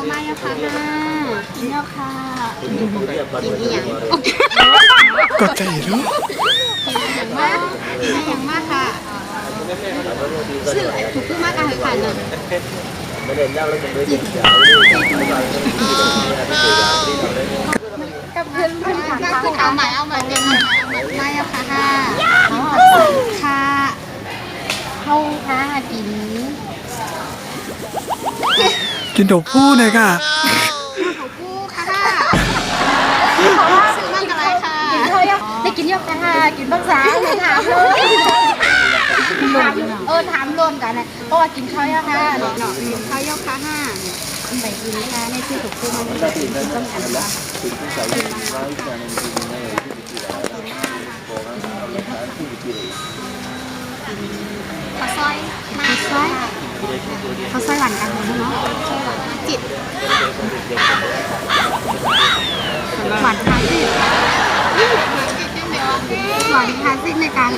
เอามาแล้วค่ะกินแล้วค่ะกินอย่าง ก็ใจรู้ อย่างมากอย่างมากค่ะชื่อถูกขึ้นมากค่ะค่ะเนอะกับเพื่อนเอาใหม่เต็มมาแล้วค่ะค่ะเข้าค่ะกิน กินตัวผู้หน่อยค่ะ ของกูค่ะซื้อมากอะไรค่ะ ได้กินเยอะค่ะกินภาษาไม่ถามเลยถามรวมกันนะเพราะว่ากินข้าวเยอะค่ะ หน่อกินข้าวยกค่ะห้า ไปกินนะคะในที่ถูกคู่มันไม่ได้กินต้องกันค่ะ ข้าวซอยมา เขาใส่หวานกันเลยเนาะ จิต หวานคลาสสิกหวานคลาสสิกในการ